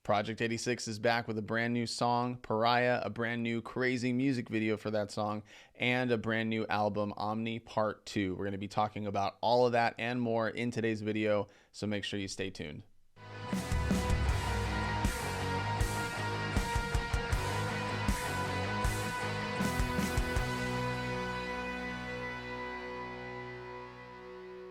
Project 86 is back with a brand new song, Pariah, a brand new crazy music video for that song, and a brand new album, Omni Part 2. We're going to be talking about all of that and more in today's video, so make sure you stay tuned.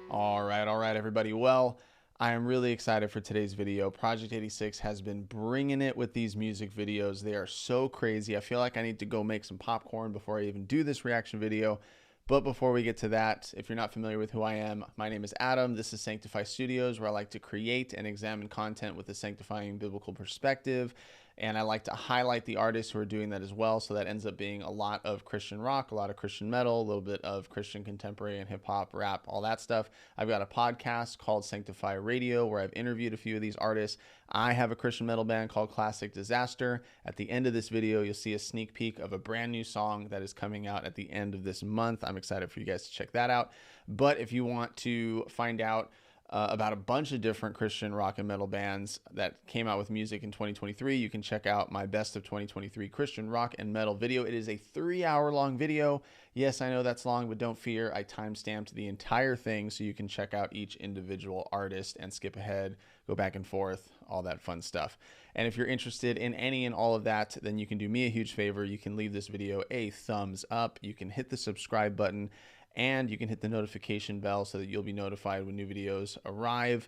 All right, everybody. Well, I am really excited for today's video. Project 86 has been bringing it with these music videos. They are so crazy. I feel like I need to go make some popcorn before I even do this reaction video. But before we get to that, if you're not familiar with who I am, my name is Adam. This is Sanctify Studios, where I like to create and examine content with a sanctifying biblical perspective. And I like to highlight the artists who are doing that as well. So that ends up being a lot of Christian rock, a lot of Christian metal, a little bit of Christian contemporary and hip hop, rap, all that stuff. I've got a podcast called Sanctify Radio where I've interviewed a few of these artists. I have a Christian metal band called Classic Disaster. At the end of this video, you'll see a sneak peek of a brand new song that is coming out at the end of this month. I'm excited for you guys to check that out. But if you want to find out about a bunch of different Christian rock and metal bands that came out with music in 2023, you can check out my best of 2023 Christian rock and metal video. It is a 3-hour long video. Yes, I know that's long, but don't fear. I timestamped the entire thing so you can check out each individual artist and skip ahead, go back and forth, all that fun stuff. And if you're interested in any and all of that, then you can do me a huge favor. You can leave this video a thumbs up. You can hit the subscribe button, and you can hit the notification bell so that you'll be notified when new videos arrive.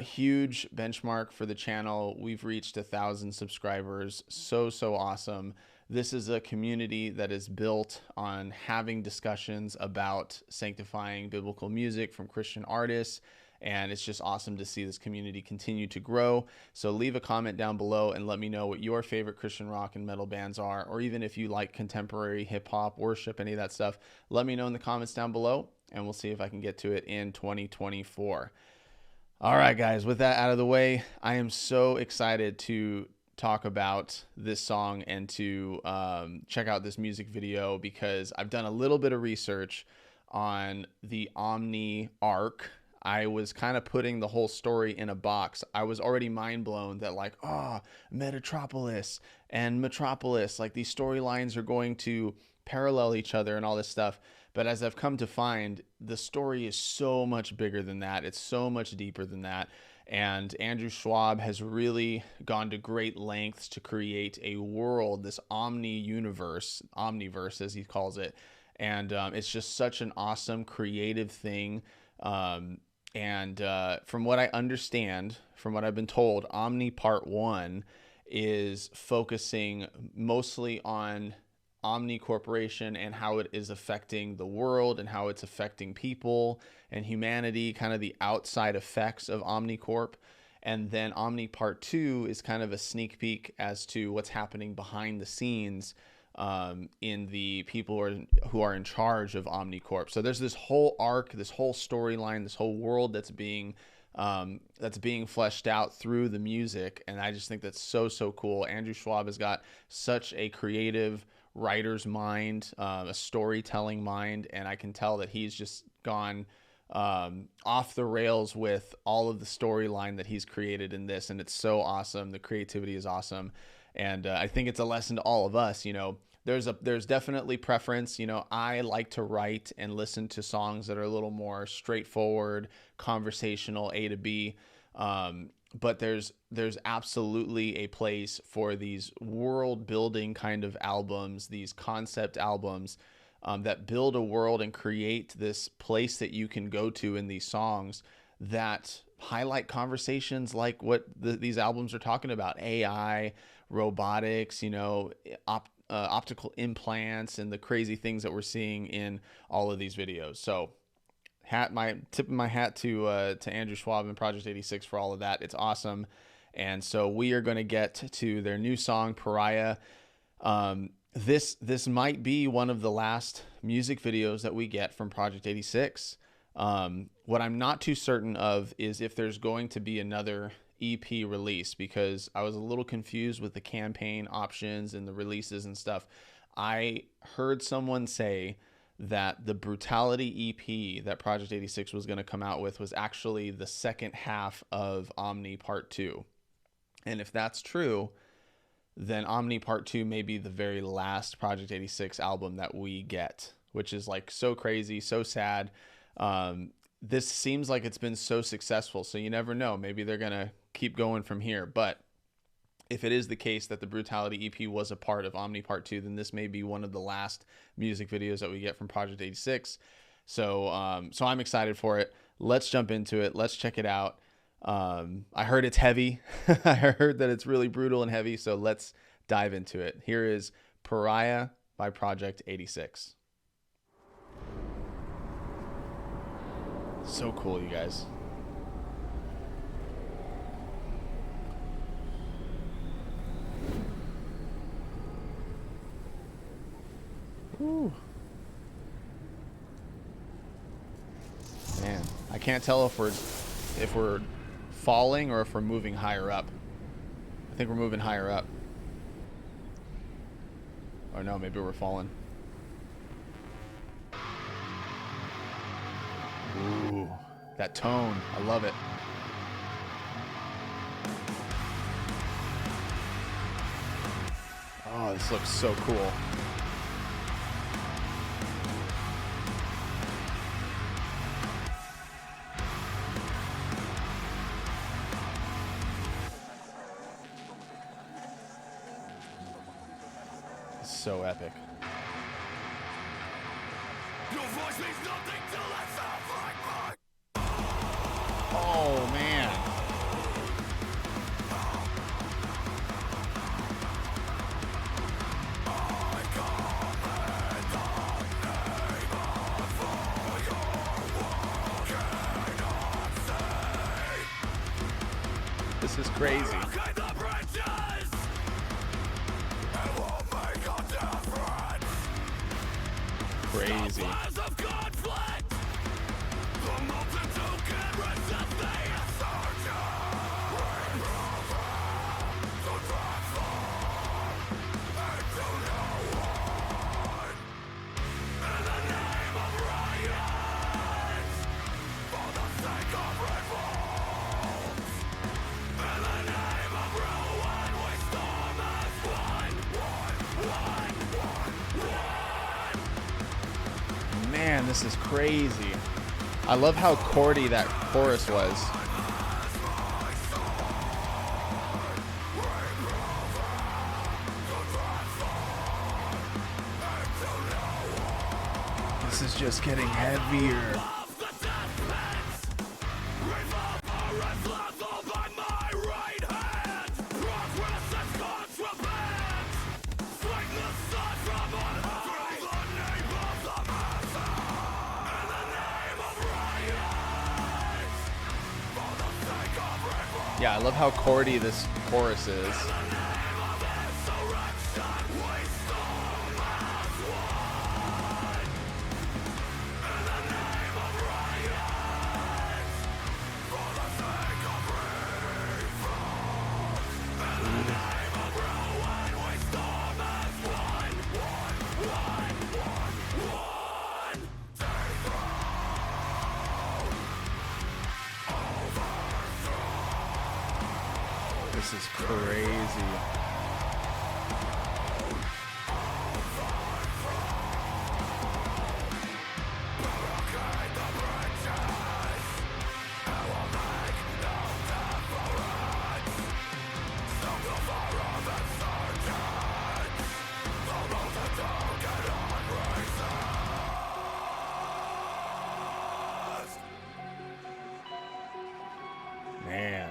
Huge benchmark for the channel. We've reached 1,000 subscribers. So awesome. This is a community that is built on having discussions about sanctifying biblical music from Christian artists. And it's just awesome to see this community continue to grow. So leave a comment down below and let me know what your favorite Christian rock and metal bands are, or even if you like contemporary hip hop, worship, any of that stuff. Let me know in the comments down below, and we'll see if I can get to it in 2024. All right, guys, with that out of the way, I am so excited to talk about this song and to check out this music video because I've done a little bit of research on the Omni arc. I was kind of putting the whole story in a box. I was already mind blown that like, Metatropolis and Metropolis, like these storylines are going to parallel each other and all this stuff. But as I've come to find, the story is so much bigger than that. It's so much deeper than that. And Andrew Schwab has really gone to great lengths to create a world, this omniverse as he calls it. And it's just such an awesome creative thing. From what I understand, from what I've been told, Omni Part 1 is focusing mostly on Omni Corporation and how it is affecting the world and how it's affecting people and humanity, kind of the outside effects of Omnicorp. And then Omni Part 2 is kind of a sneak peek as to what's happening behind the scenes in the people who are in charge of Omnicorp. So there's this whole arc, this whole storyline, this whole world that's being fleshed out through the music, and I just think that's so cool. Andrew Schwab has got such a creative writer's mind, a storytelling mind, and I can tell that he's just gone off the rails with all of the storyline that he's created in this, and it's so awesome. The creativity is awesome. And I think it's a lesson to all of us. You know, there's definitely preference. You know, I like to write and listen to songs that are a little more straightforward, conversational, A to B. But there's absolutely a place for these world building kind of albums, these concept albums that build a world and create this place that you can go to in these songs that highlight conversations like what these albums are talking about: AI, robotics, you know, optical implants, and the crazy things that we're seeing in all of these videos. So tipping my hat to Andrew Schwab and Project 86 for all of that. It's awesome. And so we are going to get to their new song, Pariah. This might be one of the last music videos that we get from Project 86. What I'm not too certain of is if there's going to be another EP release, because I was a little confused with the campaign options and the releases and stuff. I heard someone say that the Brutality EP that Project 86 was going to come out with was actually the second half of Omni Part 2. And if that's true, then Omni Part 2 may be the very last Project 86 album that we get, which is like so crazy, so sad. This seems like it's been so successful, so you never know. Maybe they're going to keep going from here. But if it is the case that the Brutality EP was a part of Omni Part 2, then this may be one of the last music videos that we get from Project 86. So I'm excited for it. Let's jump into it. Let's check it out. I heard it's heavy. I heard that it's really brutal and heavy. So let's dive into it. Here is Pariah by Project 86. So cool, you guys. Whew. Man, I can't tell if we're falling or if we're moving higher up. I think we're moving higher up. Or no, maybe we're falling. Ooh, that tone. I love it. Oh, this looks so cool. So epic. Your voice means nothing till it sounds like mine. Oh man. This is crazy. Crazy. Man, this is crazy. I love how chordy that chorus was. This is just getting heavier. Yeah, I love how chordy this chorus is. This is crazy. Man.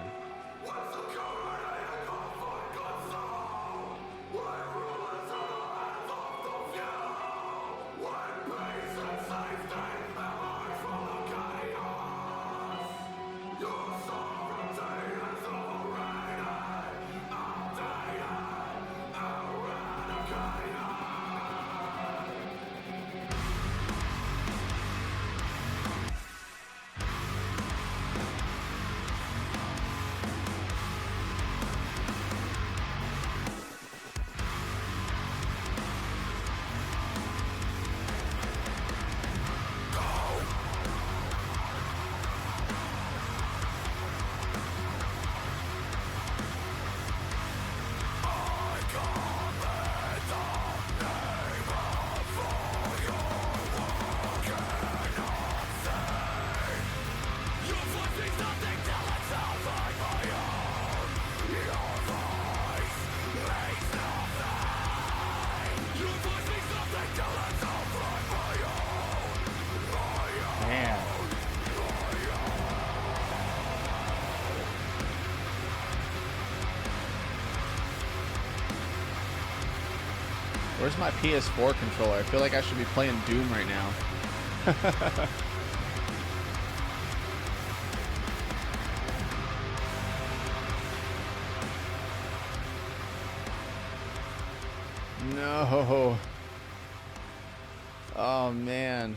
Where's my PS4 controller? I feel like I should be playing Doom right now. No. Oh, man.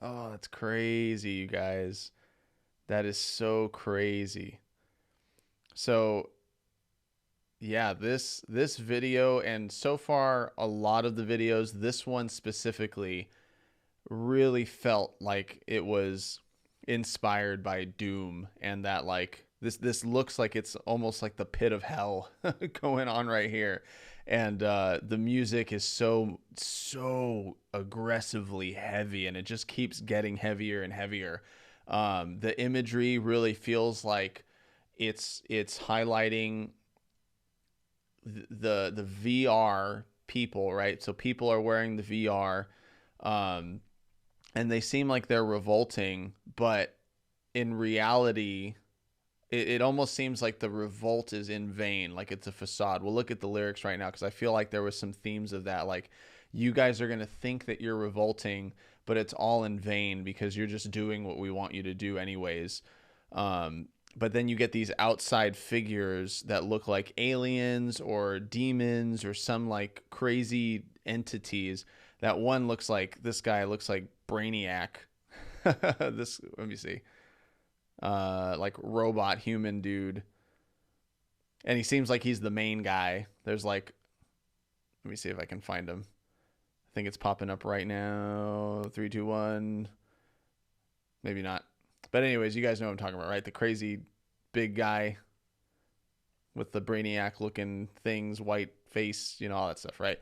Oh, that's crazy, you guys. That is so crazy. So, yeah, this video, and so far a lot of the videos, this one specifically really felt like it was inspired by Doom, and that like this looks like it's almost like the pit of hell going on right here. And the music is so aggressively heavy, and it just keeps getting heavier and heavier. The imagery really feels like it's highlighting the VR people, right? So people are wearing the VR, um, and they seem like they're revolting, but in reality, it almost seems like the revolt is in vain, like it's a facade. We'll look at the lyrics right now because I feel like there was some themes of that. Like, you guys are going to think that you're revolting, but it's all in vain because you're just doing what we want you to do anyways. But then you get these outside figures that look like aliens or demons or some like crazy entities. That one looks like, this guy looks like Brainiac. This, let me see. Like robot human dude. And he seems like he's the main guy. There's like, let me see if I can find him. I think it's popping up right now. 3, 2, 1. Maybe not. But anyways, you guys know what I'm talking about, right? The crazy big guy with the Brainiac looking things, white face, you know, all that stuff, right?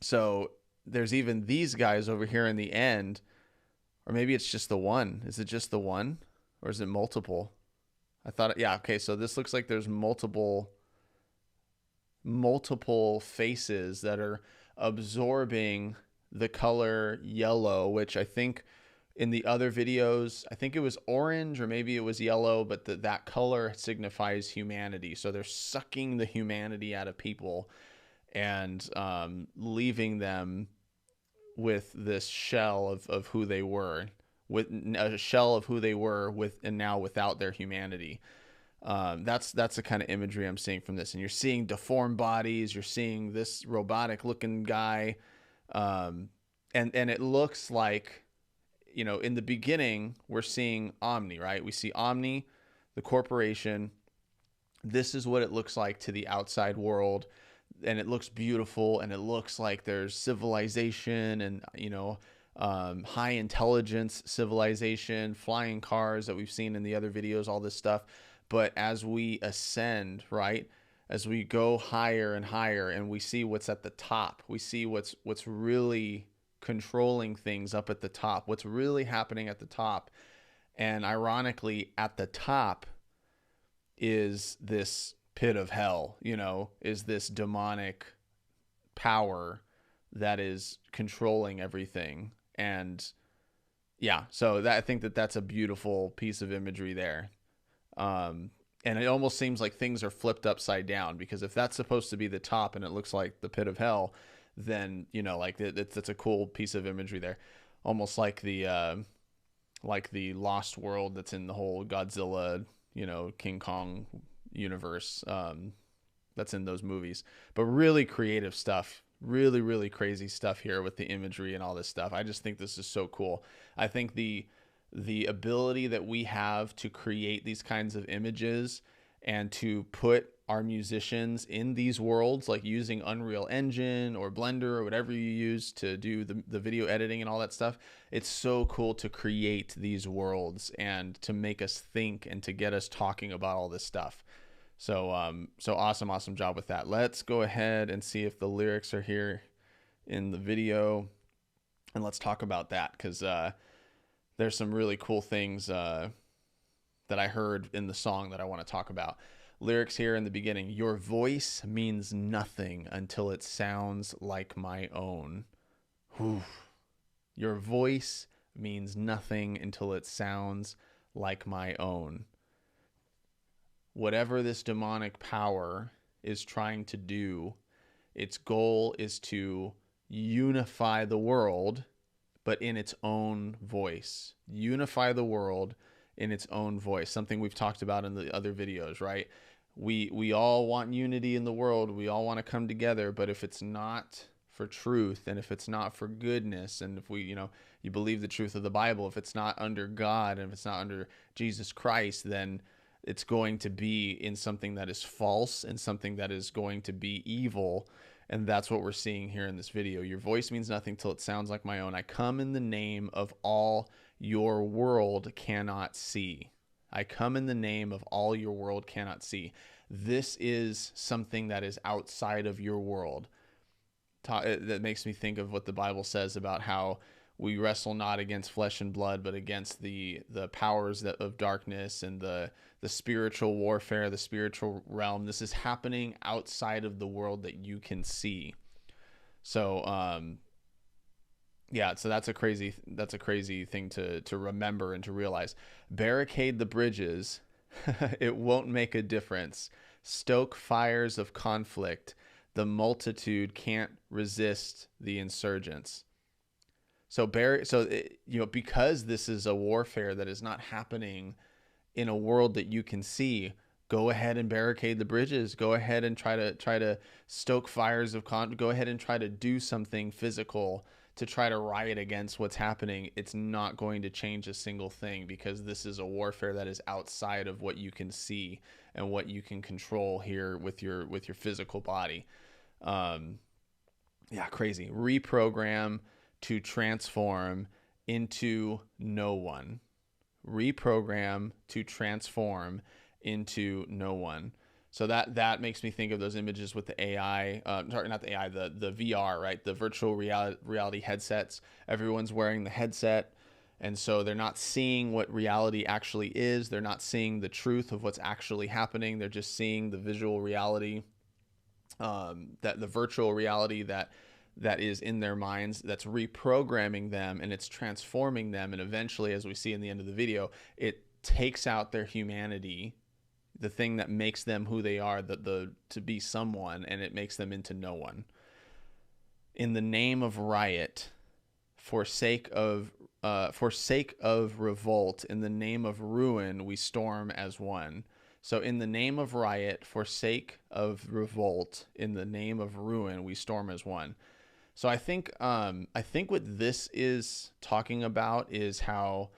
So there's even these guys over here in the end, or maybe it's just the one. Is it just the one, or is it multiple? I thought, yeah, okay. So this looks like there's multiple faces that are absorbing the color yellow, which I think in the other videos, I think it was orange or maybe it was yellow, but that color signifies humanity. So they're sucking the humanity out of people and leaving them with this shell of who they were, with a shell of who they were with, and now without their humanity. That's the kind of imagery I'm seeing from this. And you're seeing deformed bodies. You're seeing this robotic looking guy. And it looks like, you know, in the beginning, we're seeing Omni, right? We see Omni, the corporation. This is what it looks like to the outside world. And it looks beautiful, and it looks like there's civilization and, you know, high intelligence civilization, flying cars that we've seen in the other videos, all this stuff. But as we ascend, right, as we go higher and higher, and we see what's at the top, we see what's really controlling things up at the top, what's really happening at the top. And ironically, at the top is this pit of hell, you know, is this demonic power that is controlling everything. And yeah, so that, I think that's a beautiful piece of imagery there. And it almost seems like things are flipped upside down, because if that's supposed to be the top and it looks like the pit of hell, then, you know, like that's a cool piece of imagery there. Almost like the Lost World that's in the whole Godzilla, you know, King Kong universe, that's in those movies. But really creative stuff, really crazy stuff here with the imagery and all this stuff. I just think this is so cool. I think the ability that we have to create these kinds of images and to put our musicians in these worlds, like using Unreal Engine or Blender or whatever you use to do the video editing and all that stuff. It's so cool to create these worlds and to make us think and to get us talking about all this stuff. So so awesome job with that. Let's go ahead and see if the lyrics are here in the video, and let's talk about that, because there's some really cool things that I heard in the song that I want to talk about. Lyrics here in the beginning: your voice means nothing until it sounds like my own. Whew. Your voice means nothing until it sounds like my own. whatever this demonic power is trying to do, its goal is to unify the world, but in its own voice. Unify the world in its own voice. Something we've talked about in the other videos, right? We all want unity in the world. We all want to come together, but if it's not for truth, and if it's not for goodness, and if you believe the truth of the Bible, if it's not under God, and if it's not under Jesus Christ, then it's going to be in something that is false and something that is going to be evil. And that's what we're seeing here in this video. Your voice means nothing till it sounds like my own. I come in the name of all your world cannot see. I come in the name of all your world cannot see. This is something that is outside of your world. That makes me think of what the Bible says about how we wrestle not against flesh and blood, but against the powers of darkness and the spiritual warfare, the spiritual realm. This is happening outside of the world that you can see. So, yeah, so that's a crazy thing to remember and to realize. Barricade the bridges. It won't make a difference. Stoke fires of conflict. The multitude can't resist the insurgents. So because this is a warfare that is not happening in a world that you can see, go ahead and barricade the bridges. Go ahead and try to stoke fires of go ahead and try to do something physical to try to riot against what's happening. It's not going to change a single thing, because this is a warfare that is outside of what you can see and what you can control here with your physical body. Yeah, crazy. Reprogram to transform into no one. Reprogram to transform into no one. So that makes me think of those images with the AI, sorry, not the AI, the VR, right? The virtual reality headsets. Everyone's wearing the headset, and so they're not seeing what reality actually is. They're not seeing the truth of what's actually happening. They're just seeing the visual reality, that the virtual reality that is in their minds, that's reprogramming them, and it's transforming them. And eventually, as we see in the end of the video, it takes out their humanity, the thing that makes them who they are, to be someone, and it makes them into no one. In the name of riot, for sake of revolt, in the name of ruin, we storm as one. So in the name of riot, for sake of revolt, in the name of ruin, we storm as one. So I think what this is talking about is how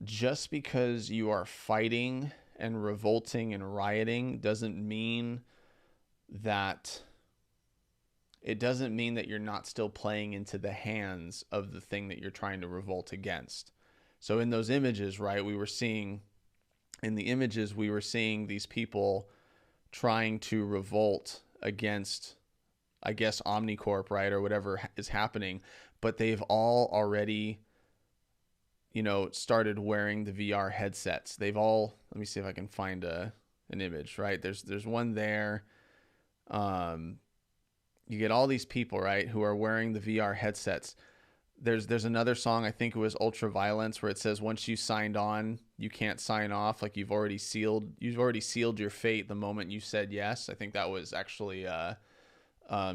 just because you are fighting and revolting and rioting doesn't mean that you're not still playing into the hands of the thing that you're trying to revolt against. So in those images, right, we were seeing these people trying to revolt against, I guess, Omnicorp, right, or whatever is happening, but they've all already started wearing the VR headsets. They've all, let me see if I can find an image, right? There's one there. You get all these people, right, who are wearing the VR headsets. There's another song, I think it was Ultraviolence, where it says once you signed on, you can't sign off. Like you've already sealed your fate the moment you said yes. I think that was actually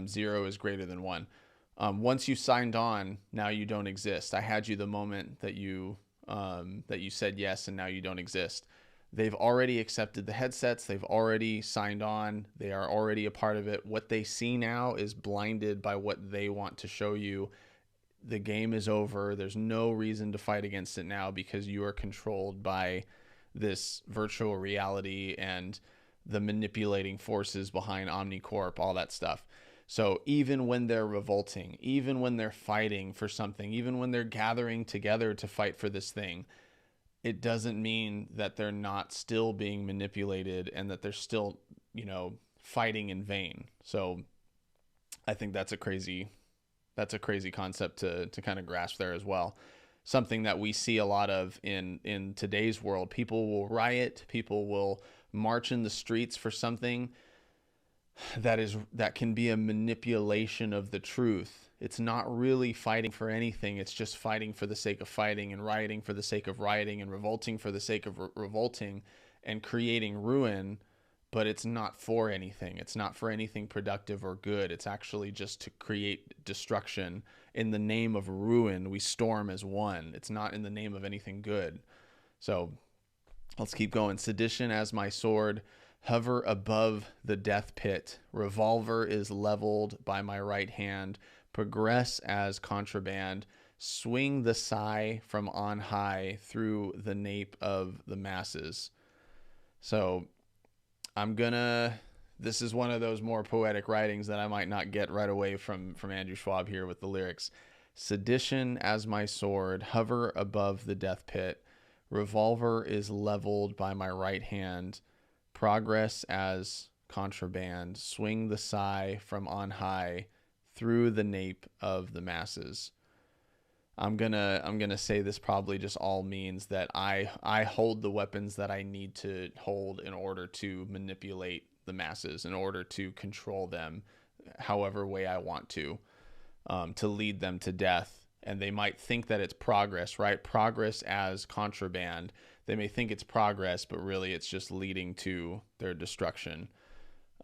0 is greater than 1. Once you signed on, now you don't exist. I had you the moment that you said yes, and now you don't exist. They've already accepted the headsets. They've already signed on. They are already a part of it. What they see now is blinded by what they want to show you. The game is over. There's no reason to fight against it now, because you are controlled by this virtual reality and the manipulating forces behind Omnicorp, all that stuff. So even when they're revolting, even when they're fighting for something, even when they're gathering together to fight for this thing, it doesn't mean that they're not still being manipulated and that they're still, fighting in vain. So I think that's a crazy concept to kind of grasp there as well. Something that we see a lot of in today's world. People will riot, people will march in the streets for something that can be a manipulation of the truth. It's not really fighting for anything. It's just fighting for the sake of fighting, and rioting for the sake of rioting, and revolting for the sake of revolting. and creating ruin, but it's not for anything. It's not for anything productive or good. It's actually just to create destruction. In the name of ruin, we storm as one. It's not in the name of anything good. So let's keep going. Sedition as my sword, hover above the death pit. Revolver is leveled by my right hand. Progress as contraband. Swing the sigh from on high through the nape of the masses. So this is one of those more poetic writings that I might not get right away from Andrew Schwab here with the lyrics. Sedition as my sword, hover above the death pit. Revolver is leveled by my right hand. Progress as contraband. Swing the sigh from on high through the nape of the masses. I'm gonna say this probably just all means that I hold the weapons that I need to hold in order to manipulate the masses, in order to control them however way I want to lead them to death. And they might think that it's progress, right? Progress as contraband. They may think it's progress, but really it's just leading to their destruction.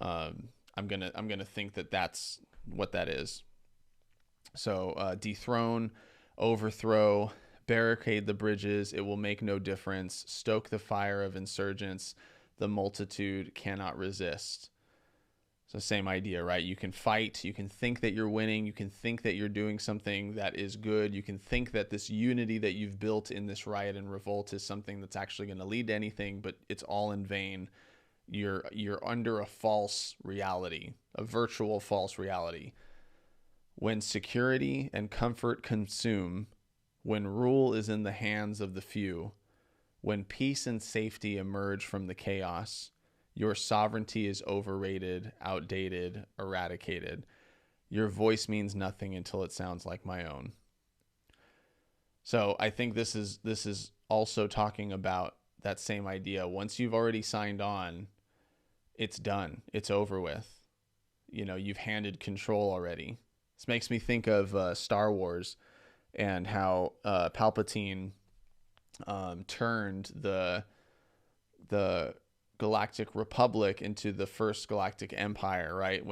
I'm gonna think that that's what that is. So dethrone, overthrow, barricade the bridges. It will make no difference. Stoke the fire of insurgents. The multitude cannot resist. So same idea, right? You can fight. You can think that you're winning. You can think that you're doing something that is good. You can think that this unity that you've built in this riot and revolt is something that's actually going to lead to anything, but it's all in vain. You're under a false reality, a virtual false reality. When security and comfort consume, when rule is in the hands of the few, when peace and safety emerge from the chaos, your sovereignty is overrated, outdated, eradicated. Your voice means nothing until it sounds like my own. So I think this is also talking about that same idea. Once you've already signed on, it's done. It's over with. You've handed control already. This makes me think of Star Wars and how Palpatine turned the Galactic Republic into the First Galactic Empire, right?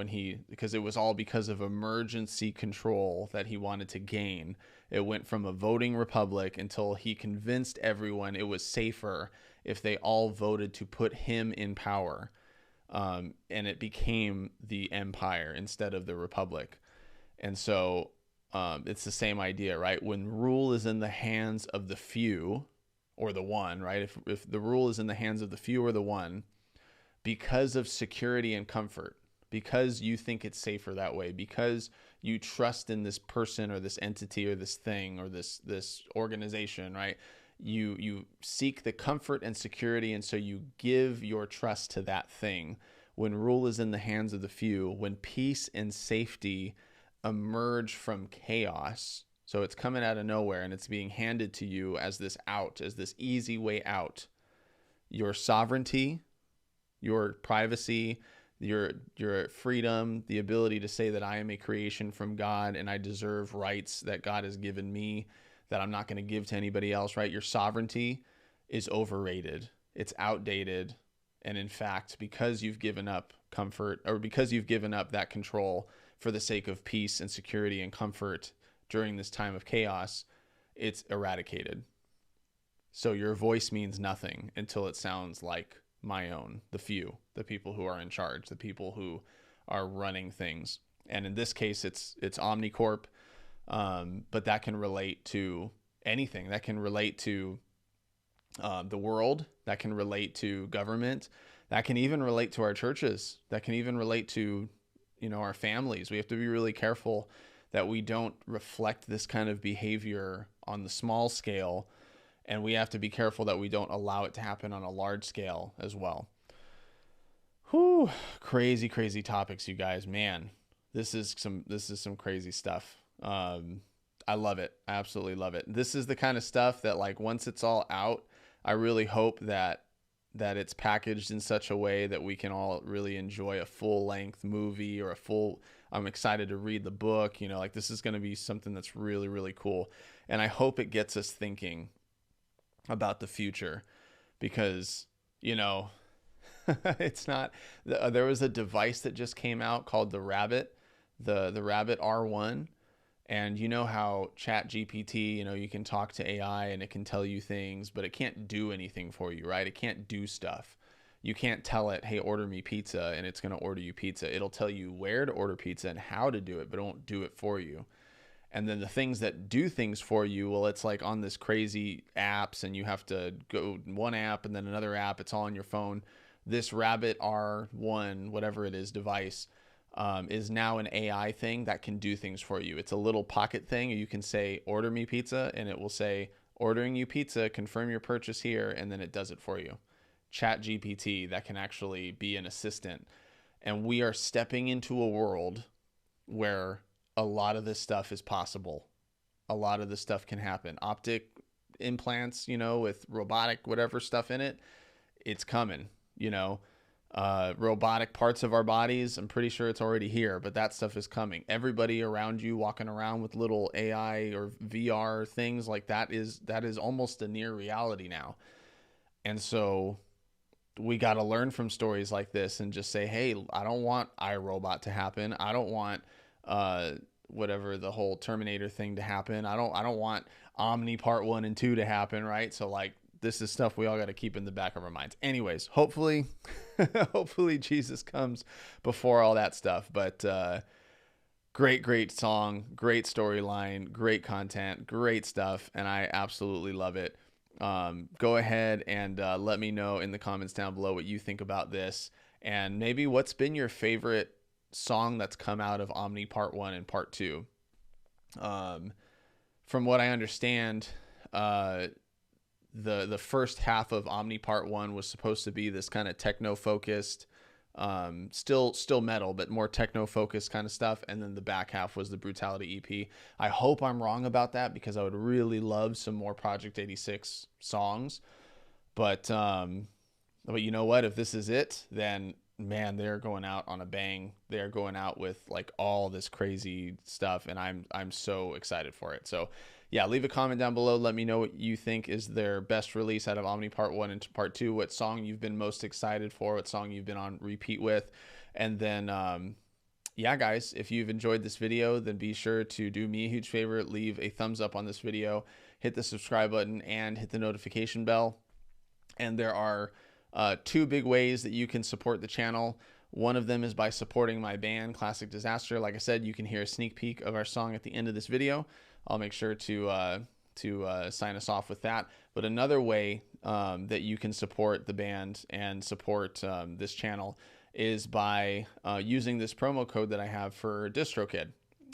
Because it was all because of emergency control that he wanted to gain. It went from a voting republic until he convinced everyone it was safer if they all voted to put him in power. And it became the Empire instead of the Republic. And so it's the same idea, right? When rule is in the hands of the few or the one, right? If the rule is in the hands of the few or the one, because of security and comfort, because you think it's safer that way, because you trust in this person or this entity or this thing or this organization, right? You seek the comfort and security, and so you give your trust to that thing. When rule is in the hands of the few, when peace and safety emerge from chaos, so it's coming out of nowhere and it's being handed to you as this easy way out, your sovereignty, your privacy, your freedom, the ability to say that I am a creation from God and I deserve rights that God has given me that I'm not going to give to anybody else, right? Your sovereignty is overrated. It's outdated. And in fact, because you've given up comfort, or because you've given up that control for the sake of peace and security and comfort during this time of chaos, it's eradicated. So your voice means nothing until it sounds like my own, the few, the people who are in charge, the people who are running things. And in this case, it's Omnicorp, but that can relate to anything. That can relate to the world. That can relate to government. That can even relate to our churches. That can even relate to, our families. We have to be really careful that we don't reflect this kind of behavior on the small scale, and we have to be careful that we don't allow it to happen on a large scale as well. Whew, crazy topics, you guys. Man, this is some crazy stuff. I love it. I absolutely love it. This is the kind of stuff that, like, once it's all out, I really hope that it's packaged in such a way that we can all really enjoy a full-length movie or I'm excited to read the book. This is going to be something that's really, really cool. And I hope it gets us thinking about the future, because, you know, it's not. There was a device that just came out called the Rabbit, the Rabbit R1. And you know how Chat GPT, you can talk to AI and it can tell you things, but it can't do anything for you, right? It can't do stuff. You can't tell it, hey, order me pizza, and it's going to order you pizza. It'll tell you where to order pizza and how to do it, but it won't do it for you. And then the things that do things for you, well, it's like on this crazy apps, and you have to go one app and then another app. It's all on your phone. This Rabbit R1, whatever it is, device, is now an AI thing that can do things for you. It's a little pocket thing. You can say, order me pizza, and it will say, ordering you pizza, confirm your purchase here, and then it does it for you. Chat GPT, that can actually be an assistant. And we are stepping into a world where a lot of this stuff is possible. A lot of this stuff can happen. Optic implants, with robotic whatever stuff in it, it's coming, robotic parts of our bodies. I'm pretty sure it's already here, but that stuff is coming. Everybody around you walking around with little AI or VR things like that is almost a near reality now. And so we got to learn from stories like this and just say, hey, I don't want iRobot to happen. I don't want whatever the whole Terminator thing to happen. I don't want Omni Part 1 and 2 to happen, right? So like, this is stuff we all got to keep in the back of our minds. Anyways, hopefully Jesus comes before all that stuff. But great song, great storyline, great content, great stuff, and I absolutely love it. Go ahead and let me know in the comments down below what you think about this, and maybe what's been your favorite song that's come out of Omni Part 1 and Part 2. From what I understand, the first half of Omni Part 1 was supposed to be this kind of techno focused, still metal, but more techno focused kind of stuff. And then the back half was the Brutality EP. I hope I'm wrong about that, because I would really love some more Project 86 songs. But you know what? If this is it, then man, they're going out on a bang. They're going out with like all this crazy stuff, and I'm so excited for it. So yeah, leave a comment down below. Let me know what you think is their best release out of Omni Part 1 and Part 2, what song you've been most excited for, what song you've been on repeat with. And then, yeah, guys, if you've enjoyed this video, then be sure to do me a huge favor, leave a thumbs up on this video, hit the subscribe button, and hit the notification bell. And there are two big ways that you can support the channel. One of them is by supporting my band, Classic Disaster. Like I said, you can hear a sneak peek of our song at the end of this video. I'll make sure to sign us off with that. But another way that you can support the band and support this channel is by using this promo code that I have for DistroKid.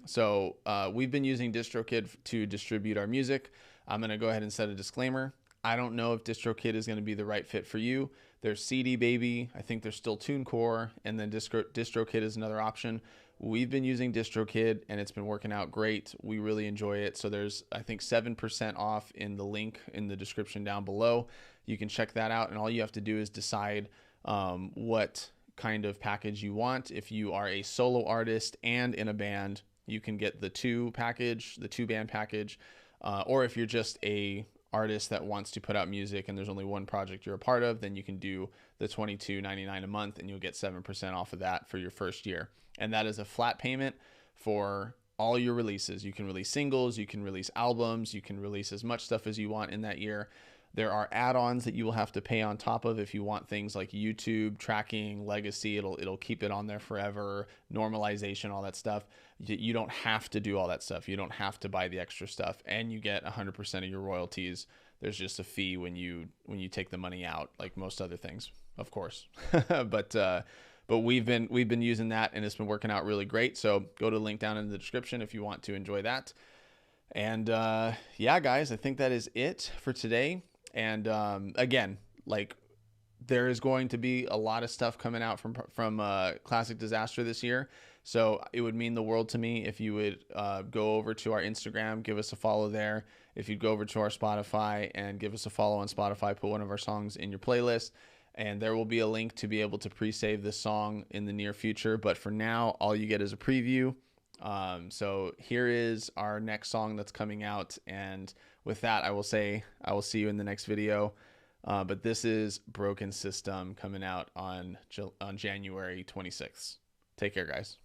So we've been using DistroKid to distribute our music. I'm going to go ahead and set a disclaimer. I don't know if DistroKid is going to be the right fit for you. There's CD Baby. I think there's still TuneCore, and then DistroKid is another option. We've been using DistroKid, and it's been working out great. We really enjoy it. So there's, I think, 7% off in the link in the description down below. You can check that out, and all you have to do is decide what kind of package you want. If you are a solo artist and in a band, you can get the two band package, or if you're just a artist that wants to put out music and there's only one project you're a part of, then you can do the $22.99 a month, and you'll get 7% off of that for your first year. And that is a flat payment for all your releases. You can release singles, you can release albums, you can release as much stuff as you want in that year. There are add-ons that you will have to pay on top of if you want things like YouTube tracking, legacy. It'll keep it on there forever, normalization, all that stuff. You don't have to do all that stuff. You don't have to buy the extra stuff, and you get 100% of your royalties. There's just a fee when you take the money out, like most other things, of course. But we've been using that, and it's been working out really great. So go to the link down in the description if you want to enjoy that. And yeah, guys, I think that is it for today. And again, like, there is going to be a lot of stuff coming out from Classic Disaster this year. So it would mean the world to me if you would go over to our Instagram, give us a follow there. If you'd go over to our Spotify and give us a follow on Spotify, put one of our songs in your playlist. And there will be a link to be able to pre-save this song in the near future. But for now, all you get is a preview. So here is our next song that's coming out. And with that, I will say I will see you in the next video. But this is Broken System coming out on January 26th. Take care, guys.